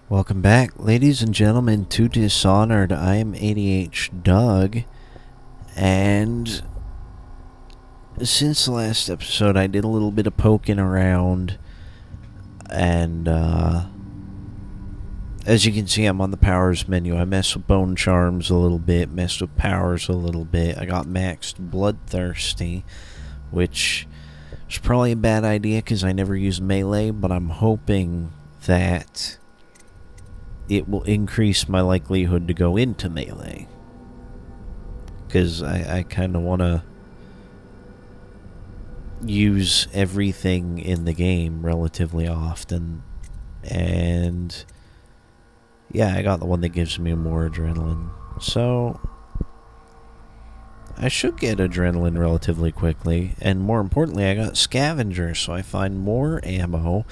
Welcome back, ladies and gentlemen, to Dishonored. I am ADH Doug, and since the last episode, I did a little bit of poking around, and as you can see, I'm on the powers menu. I messed with bone charms a little bit, messed with powers a little bit. I got maxed bloodthirsty, which is probably a bad idea because I never use melee, but I'm hoping that it will increase my likelihood to go into melee. Because I kind of want to use everything in the game relatively often. And yeah, I got the one that gives me more adrenaline. So I should get adrenaline relatively quickly. And more importantly, I got scavenger, so I find more ammo.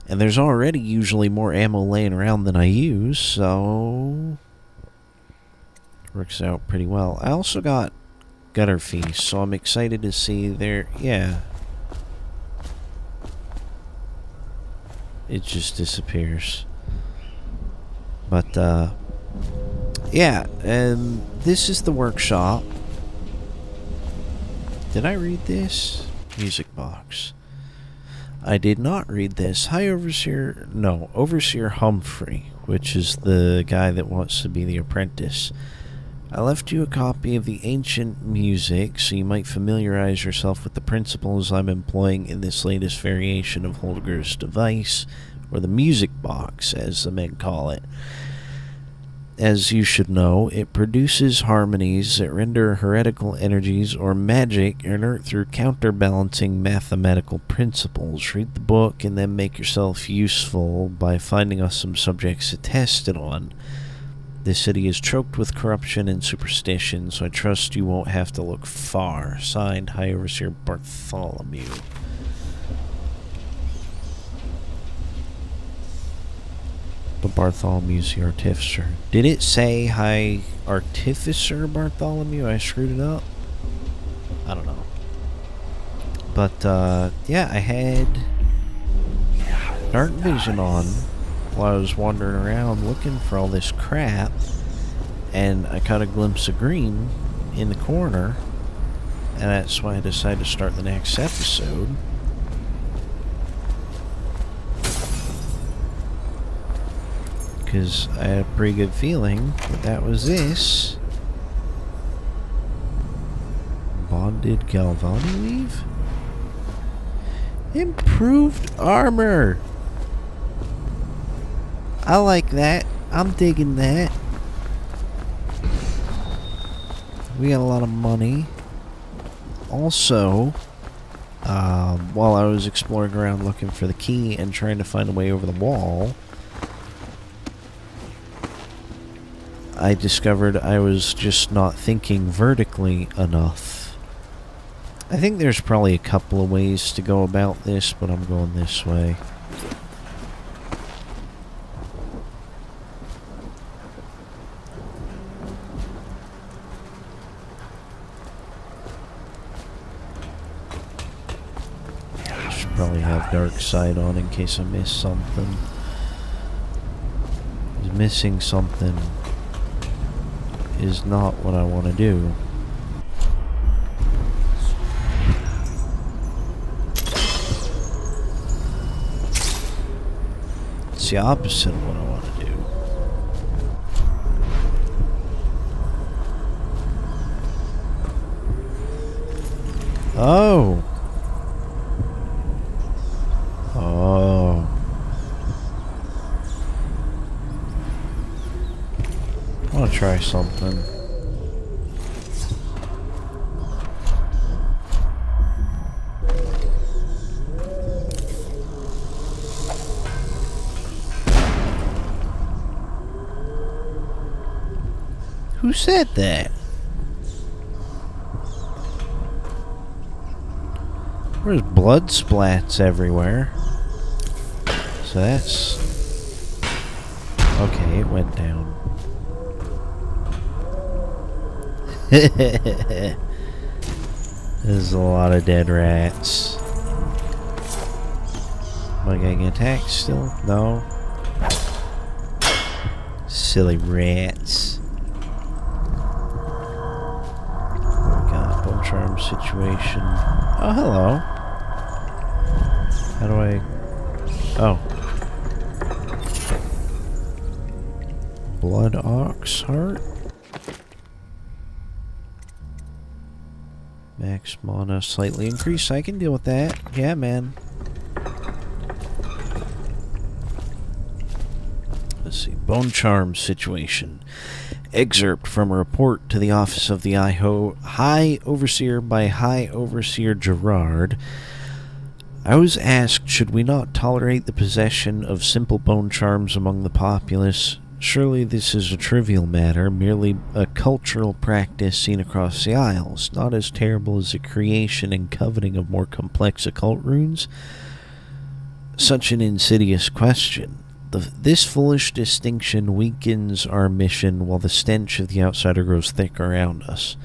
And there's already usually more ammo laying around than I use, so works out pretty well. I also got Gutter Feast, so I'm excited to see there. Yeah. It just disappears. But, yeah, and this is the workshop. Did I read this? Music box. I did not read this. Hi, Overseer Humphrey, which is the guy that wants to be the apprentice. I left you a copy of the ancient music so you might familiarize yourself with the principles I'm employing in this latest variation of Holger's device, or the music box, as the men call it. As you should know, it produces harmonies that render heretical energies or magic inert through counterbalancing mathematical principles. Read the book and then make yourself useful by finding us some subjects to test it on. This city is choked with corruption and superstition, so I trust you won't have to look far. Signed, High Overseer Bartholomew. But Bartholomew's the artificer. Did it say High Artificer Bartholomew? I screwed it up? I don't know. But, yeah, I had dark vision on while I was wandering around looking for all this crap, and I caught a glimpse of green in the corner, and that's why I decided to start the next episode. Because I had a pretty good feeling that was this. Bonded Galvani weave? Improved armor! I like that. I'm digging that. We got a lot of money. Also, while I was exploring around looking for the key and trying to find a way over the wall, I discovered I was just not thinking vertically enough. I think there's probably a couple of ways to go about this, but I'm going this way. I should probably have dark sight on in case I miss something. Missing something is not what I want to do. It's the opposite of what I want to do. Oh! Oh. I want to try something. Who said that? There's blood splats everywhere. So that's... okay, it went down. There's a lot of dead rats. Am I getting attacked still? No. silly rats. We got bone charm situation. Oh, hello. How do I... Oh. Blood ox heart? Max mana slightly increased. I can deal with that. Yeah, man. Let's see. Bone charm situation. Excerpt from a report to the office of the High Overseer by High Overseer Gerard. I was asked, should we not tolerate the possession of simple bone charms among the populace? Surely this is a trivial matter, merely a cultural practice seen across the Isles, not as terrible as the creation and coveting of more complex occult runes. Such an insidious question. This foolish distinction weakens our mission while the stench of the outsider grows thick around us.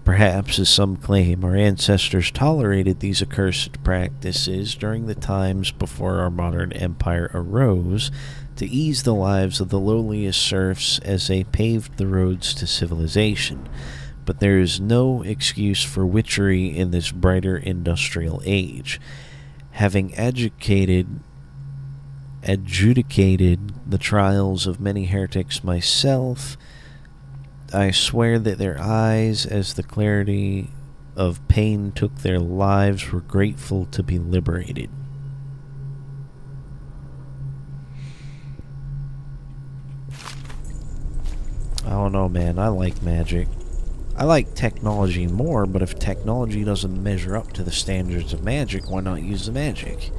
Perhaps, as some claim, our ancestors tolerated these accursed practices during the times before our modern empire arose, to ease the lives of the lowliest serfs as they paved the roads to civilization. But there is no excuse for witchery in this brighter industrial age. Having adjudicated the trials of many heretics myself, I swear that their eyes, as the clarity of pain took their lives, were grateful to be liberated. I don't know, man. I like magic. I like technology more, but if technology doesn't measure up to the standards of magic, why not use the magic?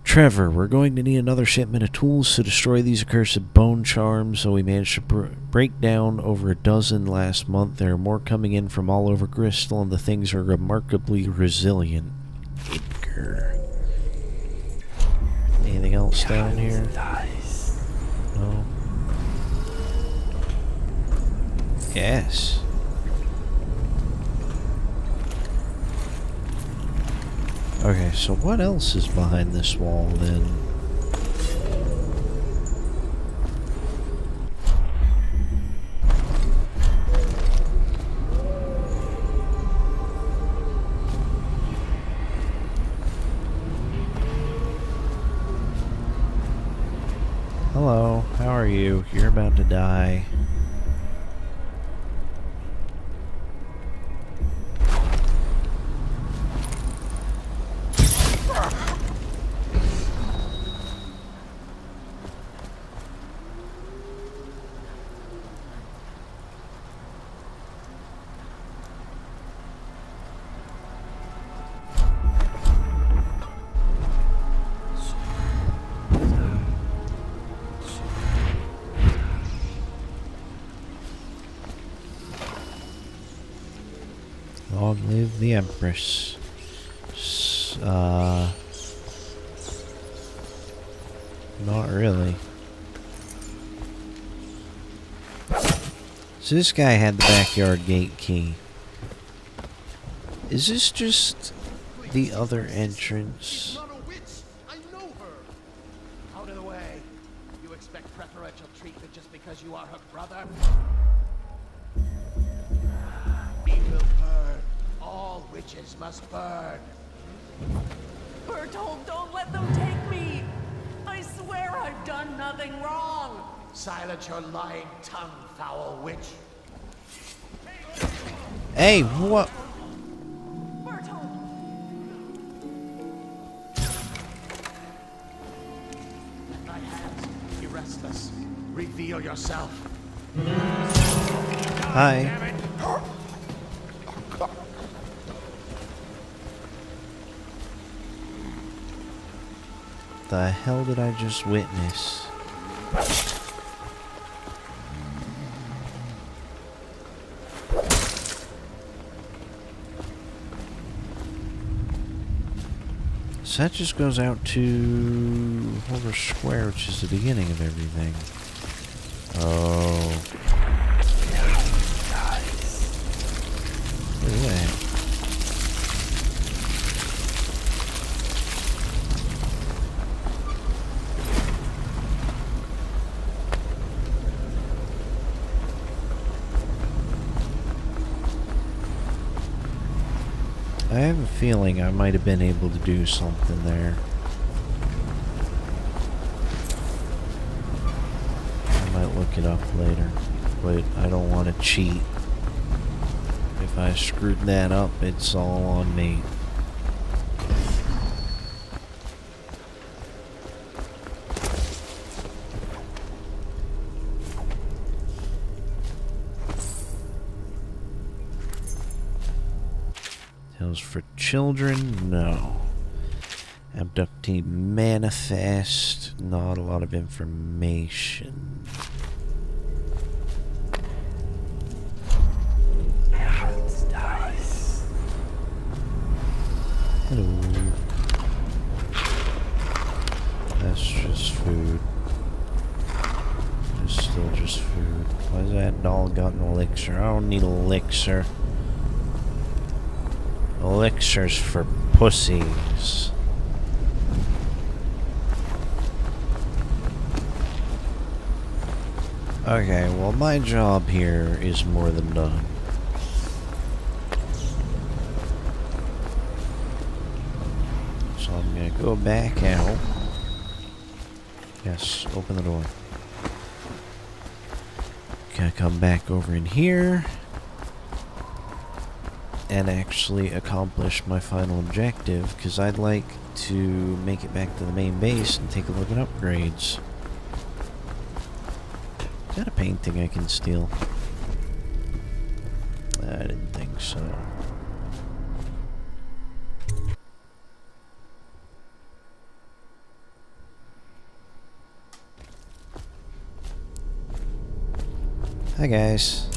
Trevor, we're going to need another shipment of tools to destroy these accursed bone charms, so we managed to break down over a dozen last month. There are more coming in from all over Bristol, and the things are remarkably resilient. Edgar. Anything else down here? No. Yes. Okay, so what else is behind this wall then? Hello, how are you? You're about to die. Long live the Empress. Not really. So this guy had the backyard gate key. Is this just the other entrance? She's not a witch. I know her. Out of the way. You expect preferential treatment just because you are her brother? We will burn. All witches must burn. Bertold, don't let them take me! I swear I've done nothing wrong! Silence your lying tongue, foul witch. Hey, what? Bertold! Thy hands be restless. Reveal yourself. Hi. Damn it. The hell did I just witness? So that just goes out to Holder Square, which is the beginning of everything. Oh. Look at that. I have a feeling I might have been able to do something there. I might look it up later, but I don't want to cheat. If I screwed that up, it's all on me. Tales for children? No. Abductee manifest? Not a lot of information. Hello. That's just food. It's still just food. Why's that doll got an elixir? I don't need elixir. Elixirs for pussies. Okay, well my job here is more than done. So I'm gonna go back out. Yes, open the door. Gonna come back over in here and actually accomplish my final objective, because I'd like to make it back to the main base and take a look at upgrades. Is that a painting I can steal? I didn't think so. Hi guys.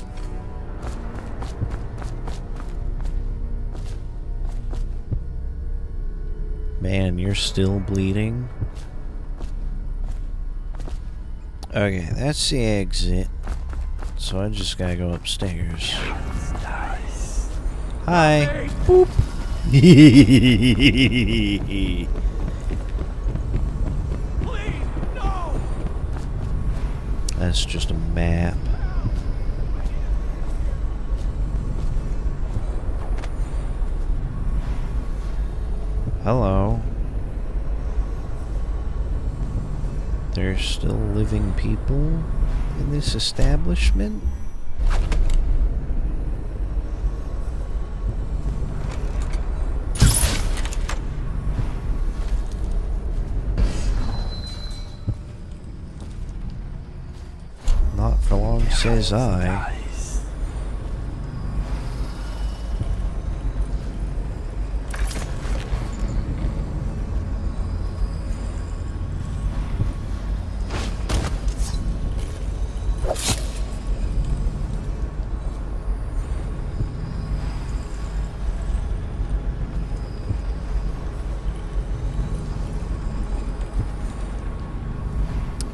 Man, you're still bleeding? Okay, that's the exit. So I just gotta go upstairs. Hi. Boop. Please, no! That's just a map. Hello. There's still living people in this establishment? Not for long, says I.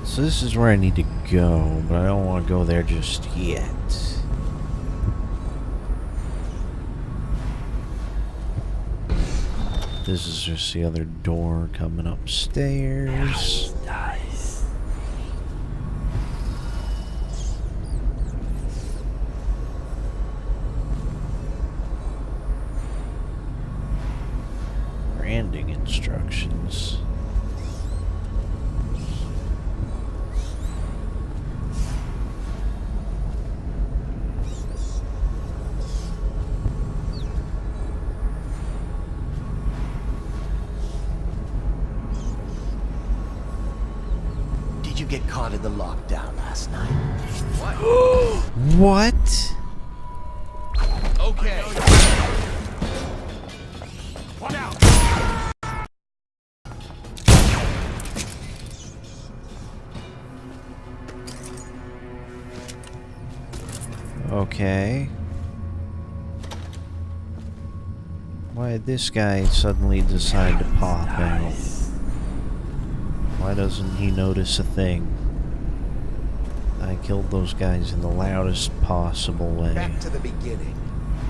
So this is where I need to go, but I don't want to go there just yet. This is just the other door coming upstairs. Branding instructions. Get caught in the lockdown last night. What? Okay. Watch out. Okay. Why did this guy suddenly decide to pop out? Why doesn't he notice a thing? I killed those guys in the loudest possible way. Back to the beginning.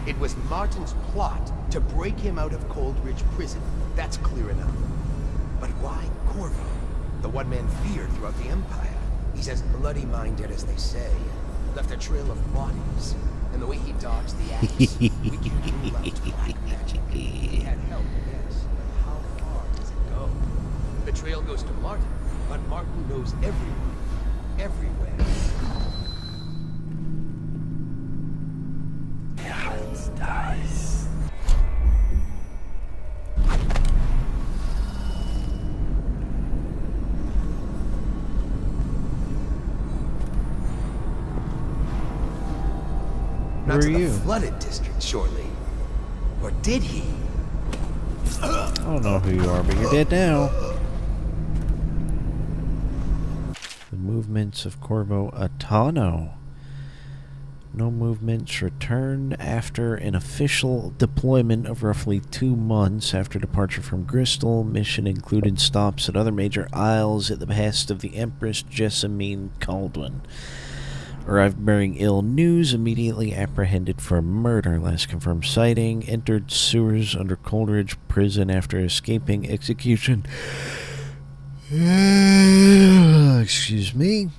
It was Martin's plot to break him out of Coldridge Prison. That's clear enough. But why Corvo? The one man feared throughout the Empire. He's as bloody-minded as they say. Left a trail of bodies. And the way he dodged the axe, we can rule out black magic. He had help, yes, but how far does it go? The trail goes to Martin, but Martin knows everyone, everywhere. Not Who to are the you? flooded district, surely. Or did he? I don't know who you are, but you're dead now. The movements of Corvo Atano. No movements returned after an official deployment of roughly 2 months after departure from Bristol. Mission included stops at other major isles at the behest of the Empress Jessamine Caldwin. Arrived bearing ill news, immediately apprehended for murder. Last confirmed sighting, entered sewers under Coleridge Prison after escaping execution. Excuse me.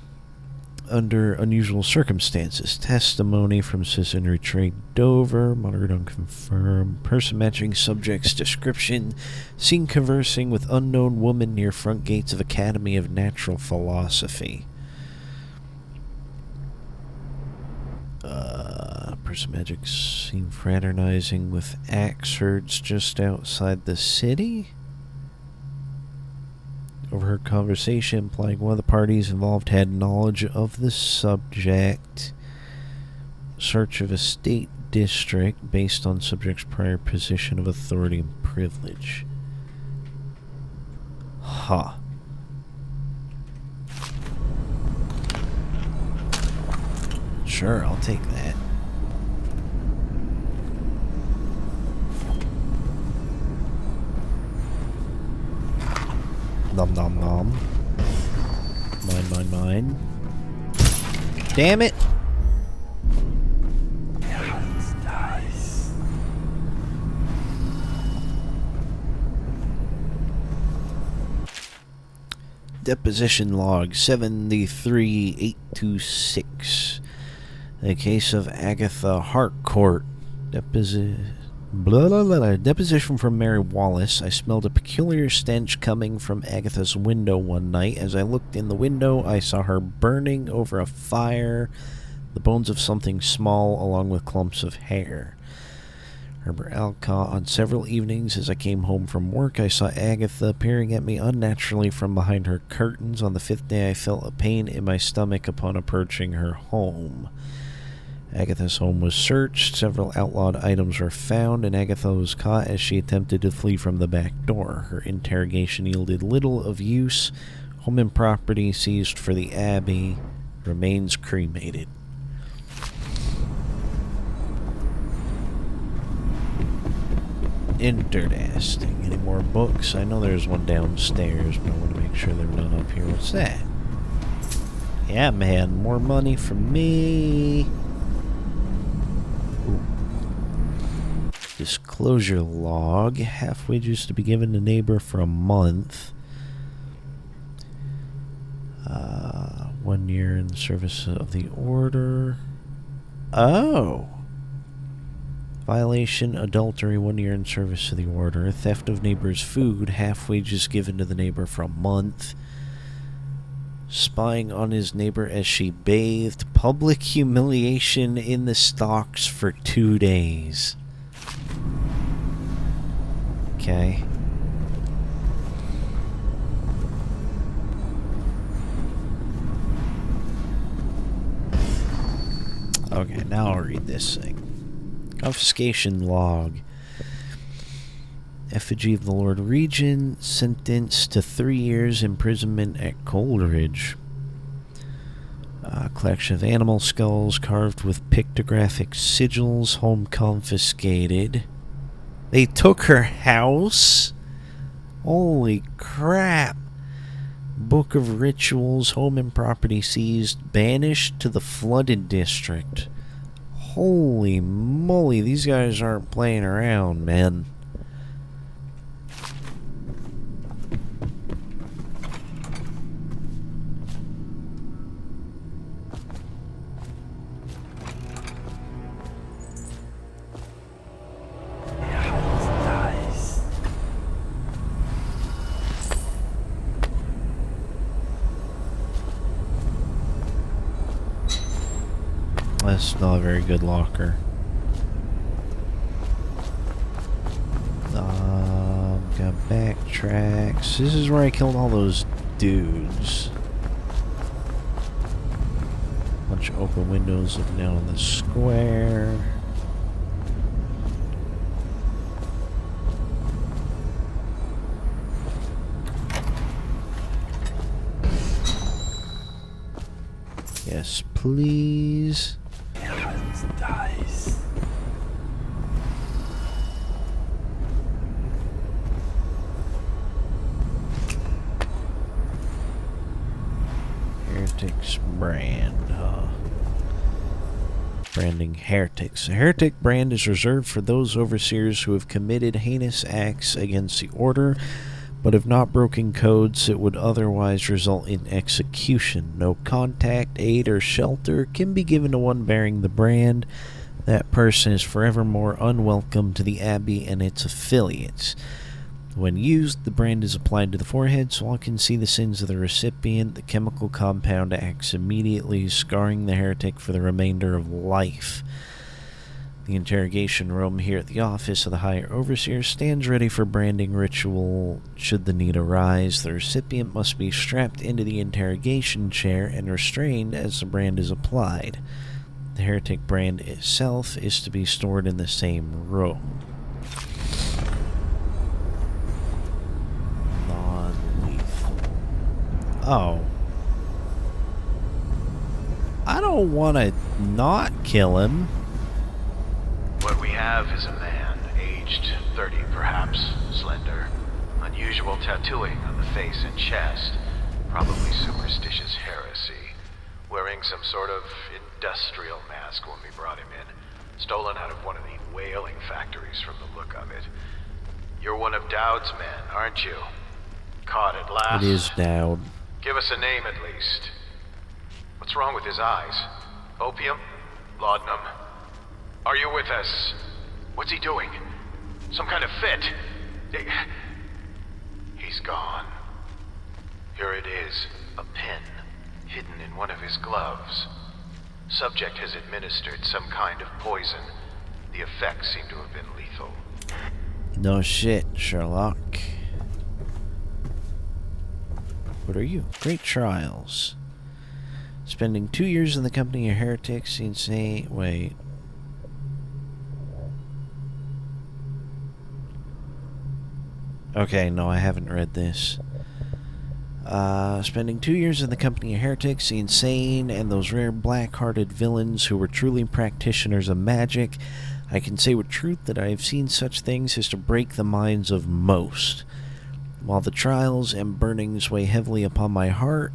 Under unusual circumstances. Testimony from Citizen Retreat Dover, monitored unconfirmed. Person matching subject's description. Seen conversing with unknown woman near front gates of Academy of Natural Philosophy. Person magic seen fraternizing with axe herds just outside the city. Overheard conversation implying one of the parties involved had knowledge of the subject. Search of a state district based on subject's prior position of authority and privilege. Huh. Sure, I'll take that. Nom nom nom. Mine. Damn it! Deposition log 73826. The case of Agatha Harcourt. Deposition from Mary Wallace. I smelled a peculiar stench coming from Agatha's window one night. As I looked in the window, I saw her burning over a fire, the bones of something small along with clumps of hair. Herbert Alcott. On several evenings as I came home from work, I saw Agatha peering at me unnaturally from behind her curtains. On the 5th day, I felt a pain in my stomach upon approaching her home. Agatha's home was searched, several outlawed items were found, and Agatha was caught as she attempted to flee from the back door. Her interrogation yielded little of use. Home and property seized for the Abbey. Remains cremated. Interesting. Any more books? I know there's one downstairs, but I want to make sure there are none up here. What's that? Yeah, man. More money for me. Ooh. Disclosure log. Half wages to be given to neighbor for a month. 1 year in the service of the order. Oh. Violation, adultery, 1 year in service of the order. Theft of neighbor's food, half wages given to the neighbor for a month. Spying on his neighbor as she bathed. Public humiliation in the stocks for 2 days. Okay. Okay, now I'll read this thing. Confiscation log. Effigy of the Lord Regent, sentenced to 3 years imprisonment at Coleridge. Collection of animal skulls carved with pictographic sigils, home confiscated. They took her house? Holy crap. Book of Rituals, home and property seized, banished to the flooded district. Holy moly, these guys aren't playing around, man. That's not a very good locker. Got backtracks. This is where I killed all those dudes. Bunch of open windows looking down on the square. Yes, please. Dice. Heretics brand, huh? Branding heretics. A heretic brand is reserved for those overseers who have committed heinous acts against the order, but have not broken codes that would otherwise result in execution. No contact, aid, or shelter can be given to one bearing the brand. That person is forevermore unwelcome to the Abbey and its affiliates. When used, the brand is applied to the forehead so all can see the sins of the recipient. The chemical compound acts immediately, scarring the heretic for the remainder of life. The interrogation room here at the office of the Higher Overseer stands ready for branding ritual should the need arise. The recipient must be strapped into the interrogation chair and restrained as the brand is applied. The heretic brand itself is to be stored in the same room. Non-lethal. Oh. I don't want to not kill him. What we have is a man, aged 30 perhaps, slender, unusual tattooing on the face and chest, probably superstitious heresy, wearing some sort of industrial mask when we brought him in, stolen out of one of the whaling factories from the look of it. You're one of Dowd's men, aren't you? Caught at last. It is Dowd. Give us a name at least. What's wrong with his eyes? Opium? Laudanum? Are you with us? What's he doing? Some kind of fit? He's gone. Here it is, a pin, hidden in one of his gloves. Subject has administered some kind of poison. The effects seem to have been lethal. No shit, Sherlock. What are you? Great trials. Spending 2 years in the company of heretics, insane. Wait. Okay, no, I haven't read this. Spending 2 years in the company of heretics, the insane, and those rare black-hearted villains who were truly practitioners of magic, I can say with truth that I have seen such things as to break the minds of most. While the trials and burnings weigh heavily upon my heart,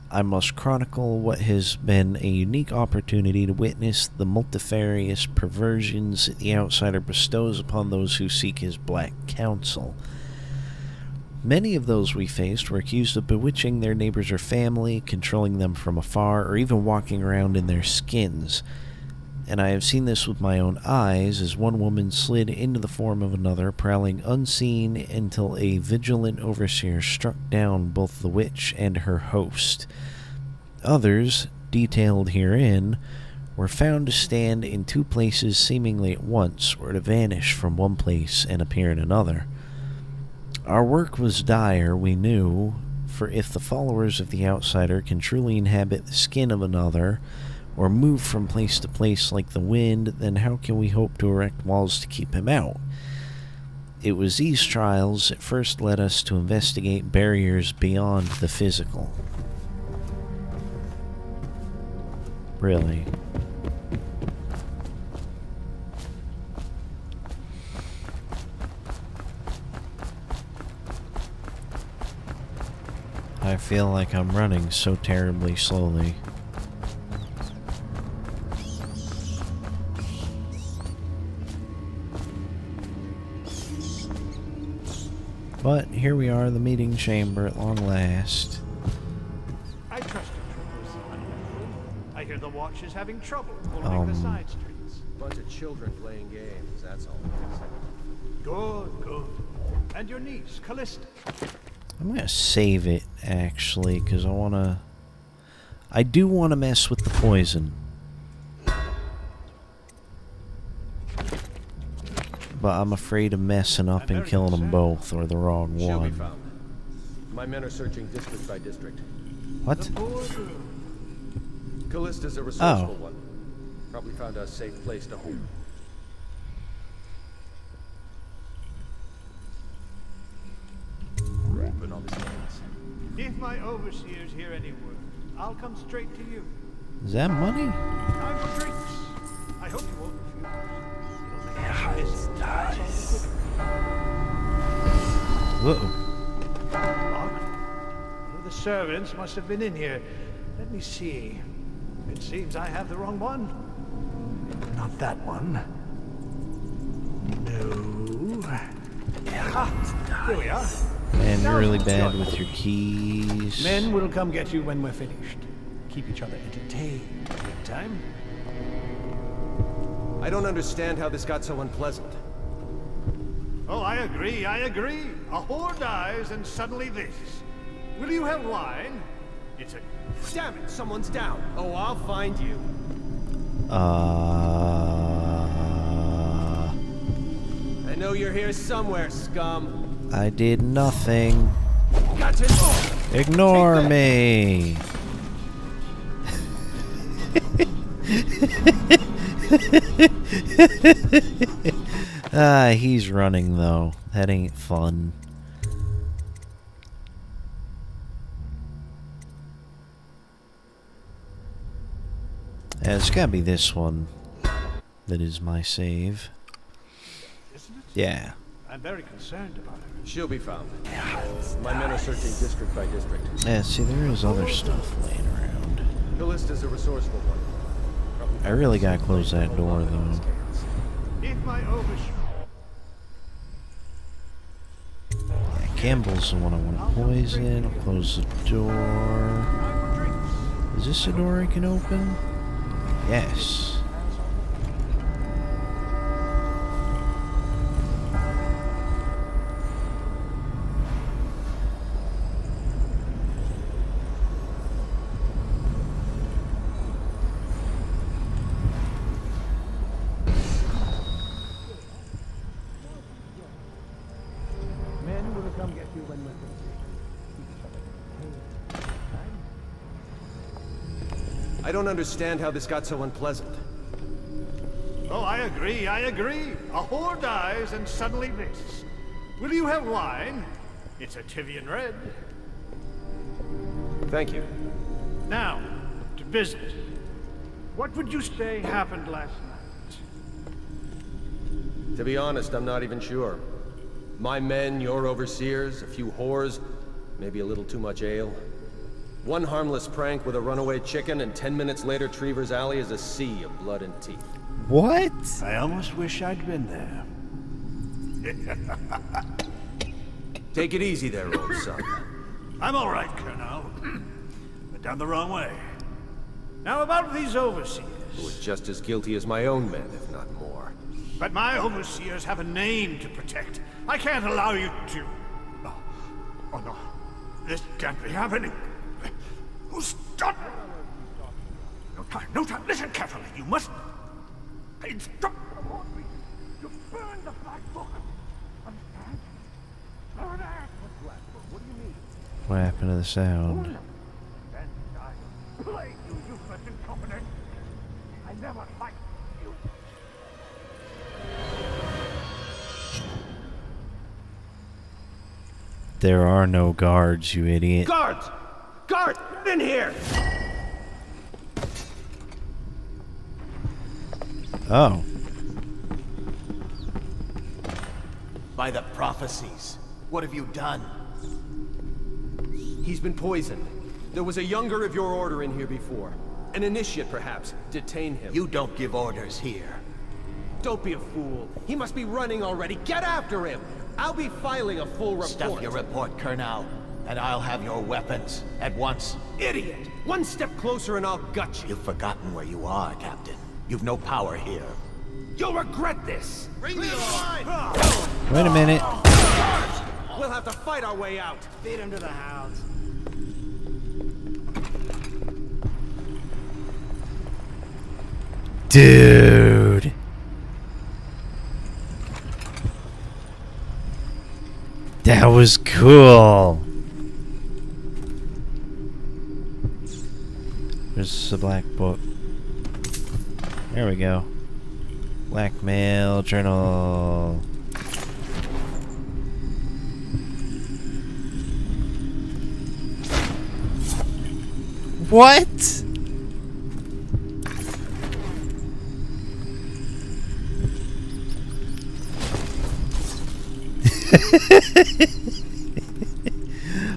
I must chronicle what has been a unique opportunity to witness the multifarious perversions that the outsider bestows upon those who seek his black counsel. Many of those we faced were accused of bewitching their neighbors or family, controlling them from afar, or even walking around in their skins. And I have seen this with my own eyes, as one woman slid into the form of another, prowling unseen until a vigilant overseer struck down both the witch and her host. Others, detailed herein, were found to stand in two places seemingly at once, or to vanish from one place and appear in another. Our work was dire, we knew, for if the followers of the outsider can truly inhabit the skin of another, or move from place to place like the wind, then how can we hope to erect walls to keep him out? It was these trials that first led us to investigate barriers beyond the physical. Really? I feel like I'm running so terribly slowly. But here we are, the meeting chamber at long last. I trust you, troopers. I hear the watch is having trouble holding the side streets. Bunch of children playing games, that's all it is. Good, good. And your niece, Callista. I'm gonna save it, actually, because I do want to mess with the poison. but I'm afraid of messing up and killing them both or the wrong She'll be one. found. My men are searching district by district. What? Callista's a resourceful one. Probably found a safe place to hold. Open all these gates. If my overseers hear any word, I'll come straight to you. Is that money? Time for drinks. I hope you won't refuse. Whoa. Locked? One of the servants must have been in here. Let me see. It seems I have the wrong one. Not that one. No. Ah, here we are. Man, you're really bad with your keys. Men will come get you when we're finished. Keep each other entertained. Meantime. I don't understand how this got so unpleasant. Oh, I agree. A whore dies and suddenly this. Will you have wine? It's a... Damn it, someone's down. Oh, I'll find you. I know you're here somewhere, scum. I did nothing. Gotcha. Ignore me. He's running though. That ain't fun. It's gotta be this one that is my save. Isn't it? Yeah. I'm very concerned about her. She'll be found. My men are searching district by district. Yeah, see, there is other stuff laying around. Callista's a resourceful one. Probably I really gotta close that door though. If my overseers... Yeah, Campbell's the one I want to poison. I'll close the door. Is this a door I can open? Yes. Men will come get you when we're finished. I don't understand how this got so unpleasant. Oh, I agree. A whore dies and suddenly this. Will you have wine? It's a Tivian red. Thank you. Now, to business. What would you say happened last night? To be honest, I'm not even sure. My men, your overseers, a few whores, maybe a little too much ale. One harmless prank with a runaway chicken, and 10 minutes later, Trevor's Alley is a sea of blood and teeth. What? I almost wish I'd been there. Take it easy there, old son. I'm all right, Curnow. But down the wrong way. Now about these overseers. Who is just as guilty as my own men, if not more. But my overseers have a name to protect. I can't allow you to... Oh no. This can't be happening. Stop! No time. Listen carefully. You must... Instruct the laundry to burn the black book. Understand? Burn it! What do you mean? What happened to the sound? And I plague you, useless incompetent. I never liked you. There are no guards, you idiot. Guards! Guards! Get in here! Oh. By the prophecies, what have you done? He's been poisoned. There was a younger of your order in here before. An initiate, perhaps. Detain him. You don't give orders here. Don't be a fool. He must be running already. Get after him! I'll be filing a full report. Stuff your report, Curnow, and I'll have your weapons at once. Idiot! One step closer and I'll gut you. You've forgotten where you are, Captain. You've no power here. You'll regret this! Bring the line! Wait a minute. We'll have to fight our way out. Feed him to the hounds. Dude. That was cool. There's the black book. There we go. Blackmail journal. What?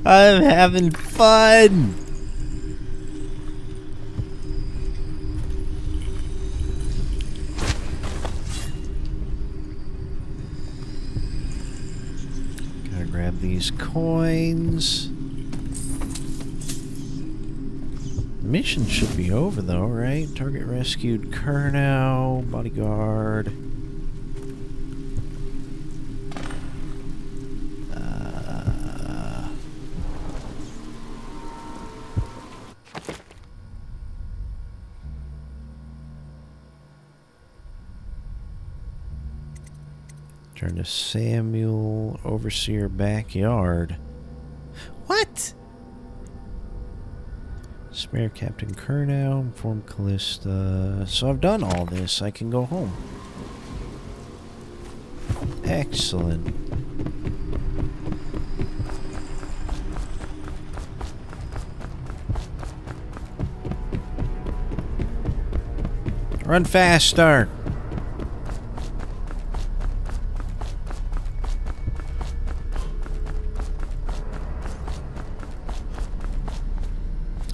I'm having fun. Gotta grab these coins. The mission should be over though, right? Target rescued Curnow, bodyguard. Turn to Samuel, Overseer backyard. What? Spare Captain Curnow, inform Callista. So I've done all this. I can go home. Excellent. Run faster.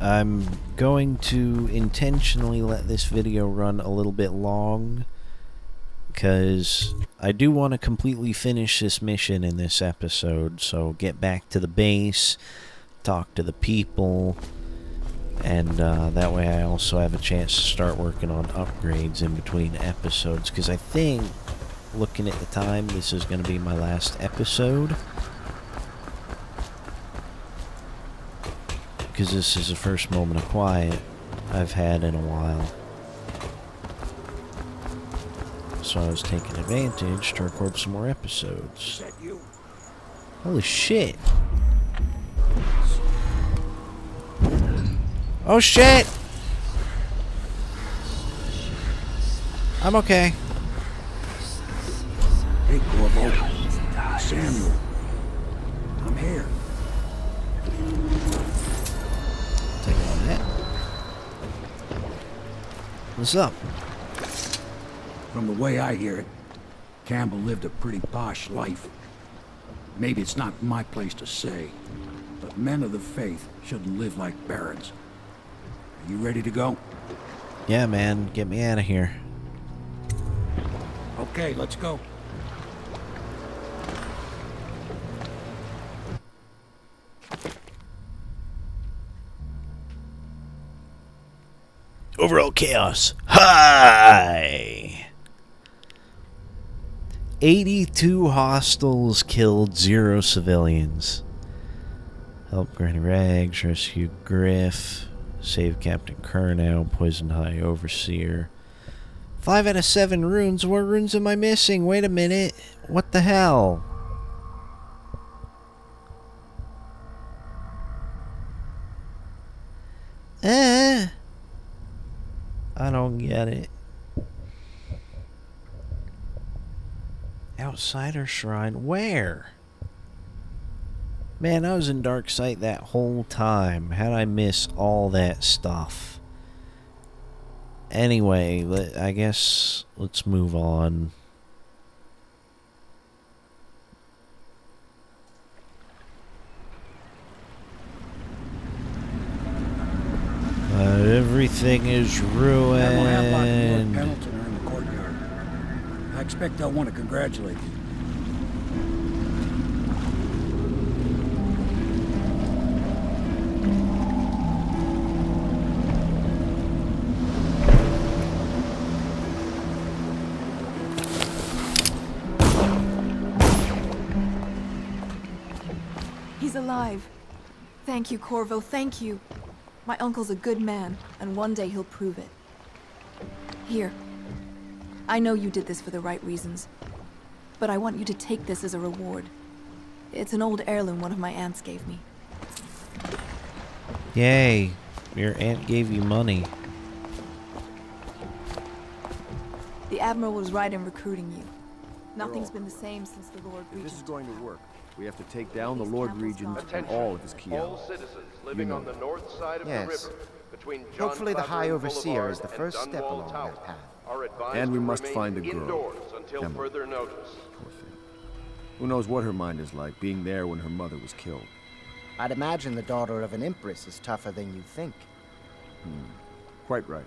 I'm going to intentionally let this video run a little bit long because I do want to completely finish this mission in this episode. So get back to the base, talk to the people, and that way I also have a chance to start working on upgrades in between episodes, because I think, looking at the time, this is going to be my last episode. Because this is the first moment of quiet I've had in a while. So I was taking advantage to record some more episodes. Holy shit. Oh shit! I'm okay. Hey, Corvo. Samuel. I'm here. Take on that. What's up? From the way I hear it, Campbell lived a pretty posh life. Maybe it's not my place to say, but men of the faith shouldn't live like barons. Are you ready to go? Yeah, man. Get me out of here. Okay, let's go. Overall chaos. Hi! 82 hostiles killed, 0 civilians. Help Granny Rags, rescue Griff, save Captain Curnow, poison High Overseer. 5 out of 7 runes. What runes am I missing? Wait a minute. What the hell? I don't get it. Outsider Shrine? Where? Man, I was in Dark Sight that whole time. How'd I miss all that stuff? Anyway, I guess let's move on. Everything is ruined. Pendleton are in the courtyard. I expect they'll want to congratulate you. He's alive. Thank you, Corvo, thank you. My uncle's a good man, and one day he'll prove it. Here. I know you did this for the right reasons, but I want you to take this as a reward. It's an old heirloom one of my aunts gave me. Yay. Your aunt gave you money. The Admiral was right in recruiting you. Nothing's been the same since the Lord If Regent. this is going to work, we have to take down the These Lord Campbell's Regent gone. and all of his key All allies. citizens living on the north side of Yes. the river, between John Hopefully the High Clavering Overseer Boulevard is the and first step Dunwall along Tower, that path. are advised And we to must remain find the girl, indoors until Campbell. further notice. Poor thing. Who knows what her mind is like, being there when her mother was killed. I'd imagine the daughter of an empress is tougher than you think. Quite right.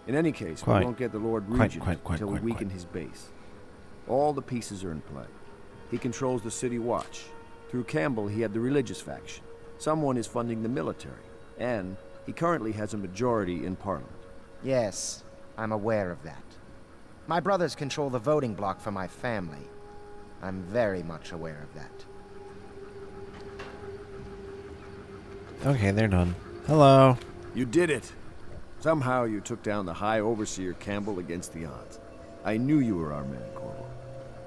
In any case, Quite. we won't get the Lord Quite, Regent quite, until we quite, weaken quite. his base. All the pieces are in play. He controls the City Watch. Through Campbell, he had the religious faction. Someone is funding the military. And he currently has a majority in Parliament. Yes, I'm aware of that. My brothers control the voting bloc for my family. I'm very much aware of that. Okay, they're done. Hello. You did it! Somehow you took down the High Overseer Campbell against the odds. I knew you were our man, Corporal.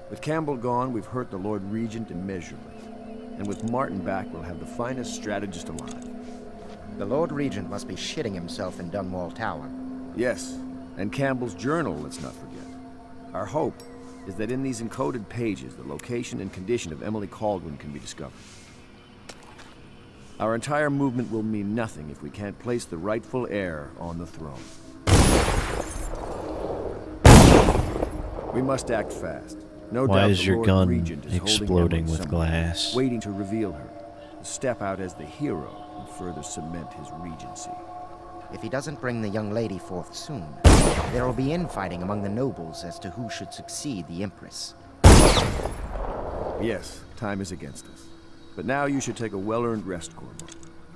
With Campbell gone, we've hurt the Lord Regent immeasurably. And with Martin back, we'll have the finest strategist alive. The Lord Regent must be shitting himself in Dunwall Tower. Yes, and Campbell's journal, let's not forget. Our hope is that in these encoded pages, the location and condition of Emily Kaldwin can be discovered. Our entire movement will mean nothing if we can't place the rightful heir on the throne. We must act fast. No Why doubt is the your Lord gun Regent is holding exploding Emily with somewhere, glass? waiting to reveal her, to step out as the hero and further cement his regency. If he doesn't bring the young lady forth soon, there will be infighting among the nobles as to who should succeed the Empress. Yes, time is against us. But now you should take a well-earned rest, Corporal.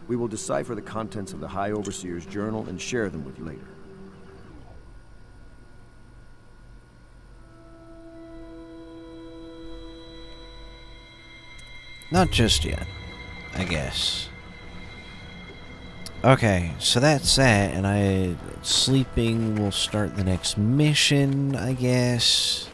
We will decipher the contents of the High Overseer's journal and share them with you later. Not just yet, I guess. Okay, so that's that, and sleeping will start the next mission, I guess.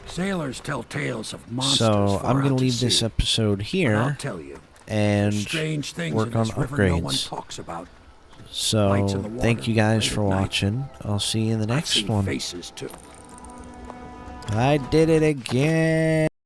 Sailors tell tales of monsters. So far I'm out gonna to leave this sea. episode But I'll here tell you, and there's strange things work in on this river no one upgrades. talks about. So Lights in the water, thank you guys late for at night. watching. I'll see you in the I've next seen one. faces too. I did it again.